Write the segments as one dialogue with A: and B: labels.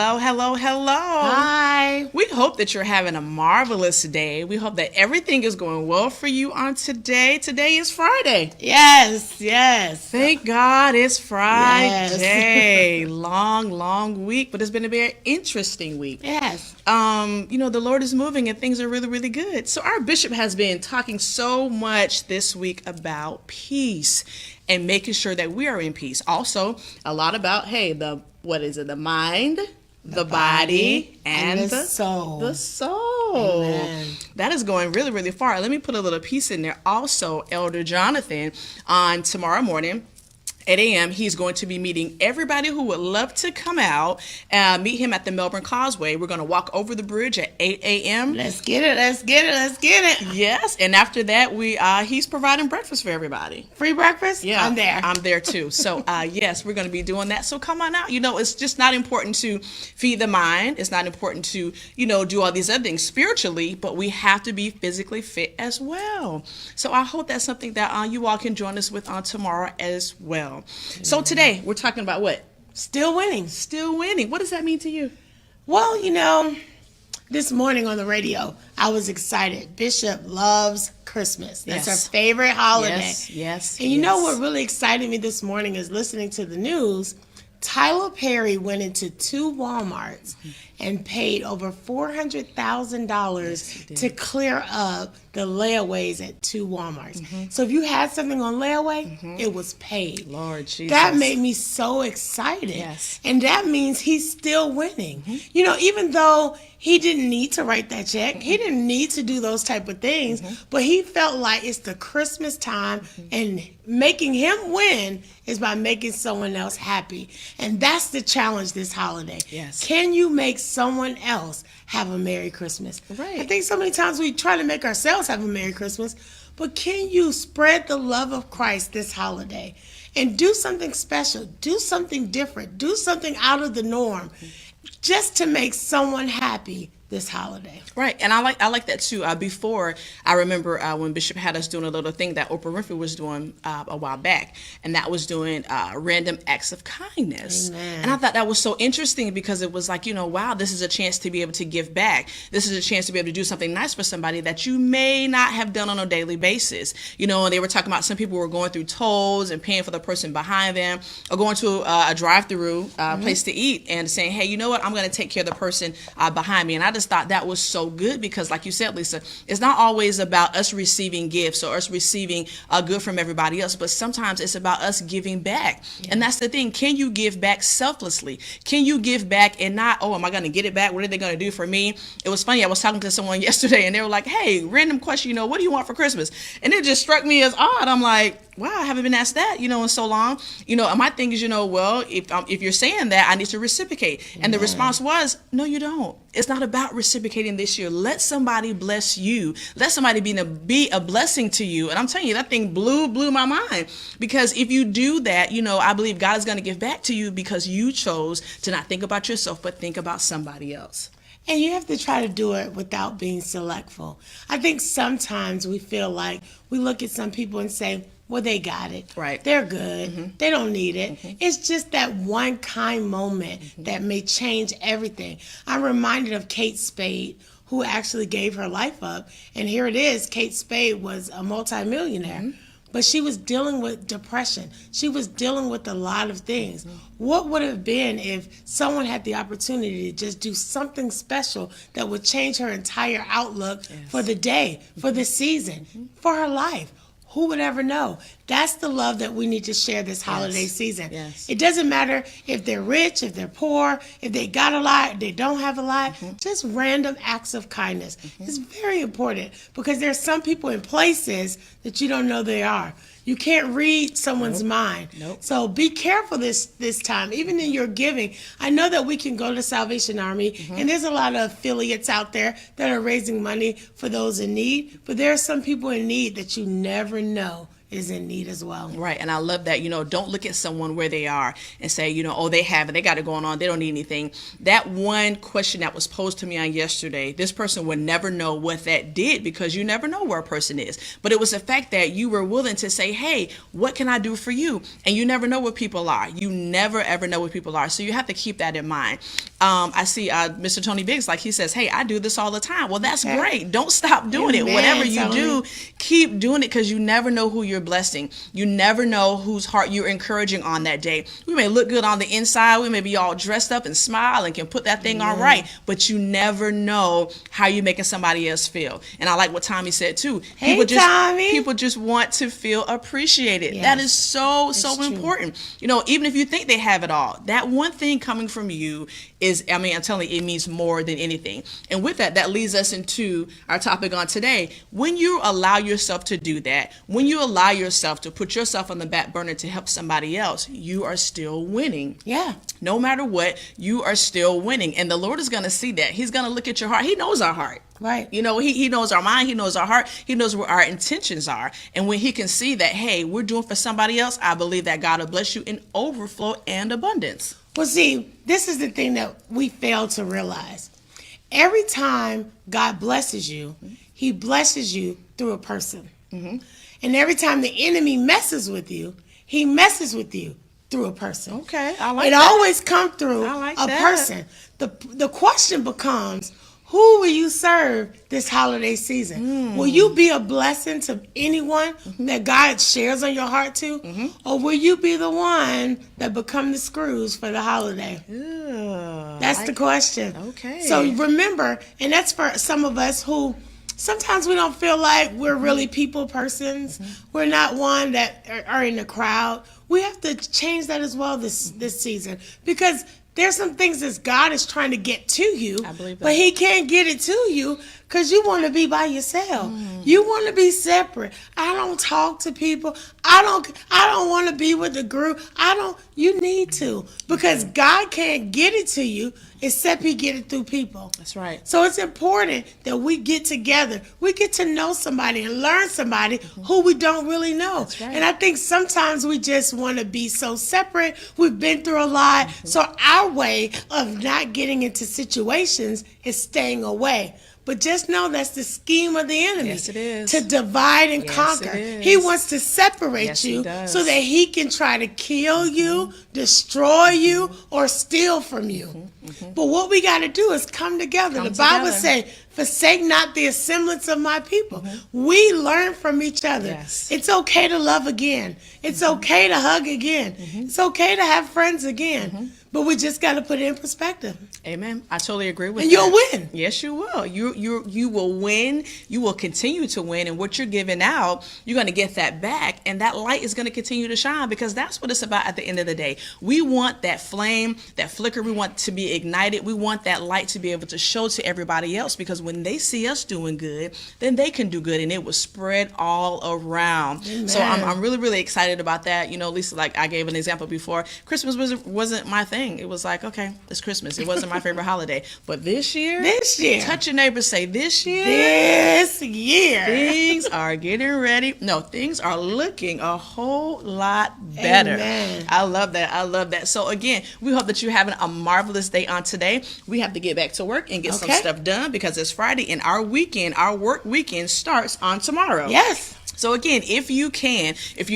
A: Hello, hello, hello.
B: Hi.
A: We hope that you're having a marvelous day. We hope that everything is going well for you on today. Today is Friday.
B: Yes.
A: Thank God it's Friday.
B: Yes.
A: Long week, but it's been a very interesting week.
B: Yes.
A: The Lord is moving and things are really, really good. So our bishop has been talking so much this week about peace and making sure that we are in peace. Also, a lot about, the mind, the body, and the soul. The soul.
B: Amen.
A: That is going really, really far. Let me put a little piece in there. Also, Elder Jonathan, on tomorrow morning, 8 a.m., he's going to be meeting everybody who would love to come out, meet him at the Melbourne Causeway. We're going to walk over the bridge at 8 a.m.
B: Let's get it.
A: Yes, and after that, he's providing breakfast for everybody.
B: Free breakfast?
A: Yeah,
B: I'm there
A: too. So, yes, we're going to be doing that. So come on out. It's just not important to feed the mind. It's not important to, do all these other things spiritually, but we have to be physically fit as well. So I hope that's something that you all can join us with on tomorrow as well. So today we're talking about what?
B: Still winning.
A: What does that mean to you?
B: Well, this morning on the radio, I was excited. Bishop loves Christmas. That's her favorite holiday.
A: Yes.
B: And you know what really excited me this morning is listening to the news. Tyler Perry went into 2 Walmarts and paid over $400,000 to clear up the layaways at 2 Walmarts. So if you had something on layaway, it was paid.
A: Lord Jesus.
B: That made me so excited.
A: Yes.
B: And that means he's still winning. Even though he didn't need to write that check, he didn't need to do those type of things, but he felt like it's the Christmas time, and making him win is by making someone else happy. And that's the challenge this holiday.
A: Yes.
B: Can you make someone else have a Merry Christmas?
A: Right.
B: I think so many times we try to make ourselves have a Merry Christmas, but can you spread the love of Christ this holiday and do something special, do something different, do something out of the norm, just to make someone happy this holiday?
A: Right, and I like that too. Before, I remember when Bishop had us doing a little thing that Oprah Winfrey was doing a while back, and that was doing random acts of kindness.
B: Amen.
A: And I thought that was so interesting because it was like, wow, this is a chance to be able to give back. This is a chance to be able to do something nice for somebody that you may not have done on a daily basis. And they were talking about some people were going through tolls and paying for the person behind them, or going to a drive-through place to eat and saying, hey, you know what, I'm going to take care of the person behind me. And I just thought that was so good because, like you said, Lisa, it's not always about us receiving gifts or us receiving good from everybody else, but sometimes it's about us giving back. Yeah. And that's the thing. Can you give back selflessly? Can you give back and not, am I going to get it back? What are they going to do for me? It was funny. I was talking to someone yesterday and they were like, hey, random question, what do you want for Christmas? And it just struck me as odd. I'm like, wow, I haven't been asked that, in so long. And my thing is, if you're saying that, I need to reciprocate. And the response was, no, you don't. It's not about reciprocating this year. Let somebody bless you. Let somebody be a blessing to you. And I'm telling you, that thing blew my mind. Because if you do that, I believe God is going to give back to you because you chose to not think about yourself, but think about somebody else.
B: And you have to try to do it without being selectful. I think sometimes we feel like we look at some people and say, well, they got it.
A: Right.
B: They're good. They don't need it. It's just that one kind moment that may change everything. I'm reminded of Kate Spade, who actually gave her life up. And here it is. Kate Spade was a multimillionaire. But she was dealing with depression. She was dealing with a lot of things. What would have been if someone had the opportunity to just do something special that would change her entire outlook for the day, for the season, for her life? Who would ever know? That's the love that we need to share this holiday season.
A: Yes.
B: It doesn't matter if they're rich, if they're poor, if they got a lot, if they don't have a lot. Just random acts of kindness. It's very important because there's some people in places that you don't know they are. You can't read someone's mind. So be careful this time, even in your giving. I know that we can go to Salvation Army, and there's a lot of affiliates out there that are raising money for those in need, but there are some people in need that you never know is in need as well.
A: Right. And I love that. Don't look at someone where they are and say, oh, they have it, they got it going on, they don't need anything. That one question that was posed to me on yesterday, this person would never know what that did, because you never know where a person is. But it was the fact that you were willing to say, hey, what can I do for you? And you never know what people are. You never, ever know what people are. So you have to keep that in mind. I see Mr. Tony Biggs, like he says, hey, I do this all the time. Well, that's great. Don't stop doing it. Whatever you do, keep doing it, because you never know who you're blessing. You never know whose heart you're encouraging on that day. We may look good on the inside. We may be all dressed up and smile and can put that thing on right, but you never know how you're making somebody else feel. And I like what Tommy said too.
B: Hey, Tommy.
A: People just want to feel appreciated.
B: Yes.
A: That is so important. Even if you think they have it all, that one thing coming from you is, I'm telling you, it means more than anything. And with that, that leads us into our topic on today. When you allow yourself to do that, when you allow yourself to put yourself on the back burner to help somebody else, you are still winning.
B: Yeah.
A: No matter what, you are still winning. And the Lord is going to see that. He's going to look at your heart. He knows our heart.
B: Right.
A: He knows our mind. He knows our heart. He knows where our intentions are. And when he can see that, hey, we're doing for somebody else, I believe that God will bless you in overflow and abundance.
B: Well, see, this is the thing that we fail to realize. Every time God blesses you, he blesses you through a person. Mm-hmm. And every time the enemy messes with you, he messes with you through a person.
A: Okay, I like
B: it
A: that.
B: It always comes through a person. The question becomes, who will you serve this holiday season? Will you be a blessing to anyone that God shares on your heart to? Or will you be the one that become the Scrooge for the holiday? That's the question.
A: Okay.
B: So remember, and that's for some of us who sometimes we don't feel like we're really people persons. We're not one that are in the crowd. We have to change that as well this season, because there's some things that God is trying to get to you,
A: I believe that.
B: But he can't get it to you because you want to be by yourself. You want to be separate. I don't talk to people. I don't want to be with the group. You need to, because God can't get it to you except he get it through people.
A: That's right.
B: So it's important that we get together. We get to know somebody and learn somebody who we don't really know.
A: That's right.
B: And I think sometimes we just want to be so separate. We've been through a lot. So our way of not getting into situations is staying away. But just know that's the scheme of the enemy.
A: Yes, it is.
B: To divide and conquer.
A: It is.
B: He wants to separate
A: Yes,
B: you
A: he does.
B: so that he can try to kill you, destroy you, or steal from you. But what we got to do is come together. The Bible says, forsake not the assemblance of my people. We learn from each other.
A: Yes.
B: It's okay to love again. It's okay to hug again. It's okay to have friends again. But we just got to put it in perspective.
A: Amen. I totally agree with
B: and
A: that.
B: And you'll win.
A: Yes, you will. You will win. You will continue to win. And what you're giving out, you're going to get that back. And that light is going to continue to shine, because that's what it's about at the end of the day. We want that flame, that flicker. We want to be ignited. We want that light to be able to show to everybody else, because when they see us doing good, then they can do good, and it will spread all around.
B: Amen.
A: So I'm really, really excited about that. Lisa, like I gave an example before, Christmas wasn't my thing. It was like, okay, it's Christmas. It wasn't my favorite holiday. But this year, touch your neighbor, say, this year, things are getting ready. No, things are looking a whole lot better.
B: Amen.
A: I love that. So again, we hope that you're having a marvelous day on today. We have to get back to work and get some stuff done, because it's Friday, and our work weekend starts on tomorrow.
B: Yes.
A: So again, if you're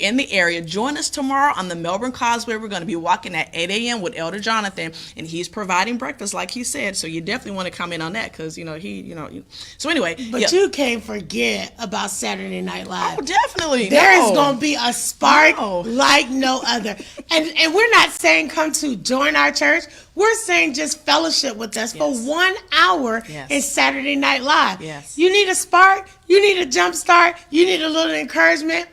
A: in the area, join us tomorrow on the Melbourne Causeway. We're going to be walking at 8 a.m. with Elder Jonathan, and he's providing breakfast, like he said. So you definitely want to come in on that, because So anyway,
B: but you can't forget about Saturday Night Live.
A: Oh, definitely.
B: There is going to be a spark like no other. And we're not saying come to join our church. We're saying just fellowship with us for 1 hour in Saturday Night Live.
A: Yes.
B: You need a spark. You need a jump start. You need a little encouragement.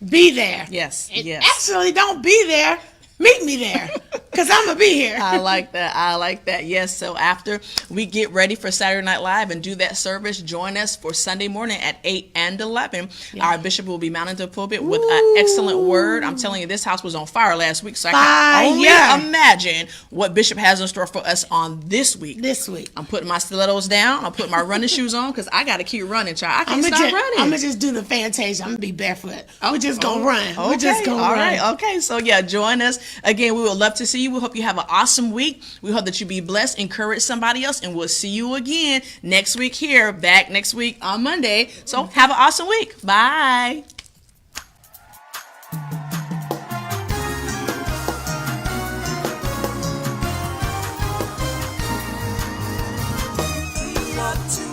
B: Be there.
A: Yes.
B: Actually, don't be there. Meet me there, because I'm going to be here.
A: I like that. I like that. Yes. So after we get ready for Saturday Night Live and do that service, join us for Sunday morning at 8 and 11.
B: Yeah.
A: Our bishop will be mounted to the pulpit with an excellent word. I'm telling you, this house was on fire last week, so I can only imagine what Bishop has in store for us on this week. I'm putting my stilettos down. I'm putting my running shoes on because I got to keep running, child. I can't stop running.
B: I'm going to just do the Fantasia. I'm going to be barefoot. We're just going to run.
A: Okay.
B: We're just going to run.
A: All right. Okay. So, yeah, join us. Again, we would love to see you. We hope you have an awesome week. We hope that you be blessed, encourage somebody else, and we'll see you again next week here, back next week on Monday. So have an awesome week. Bye.
C: We want to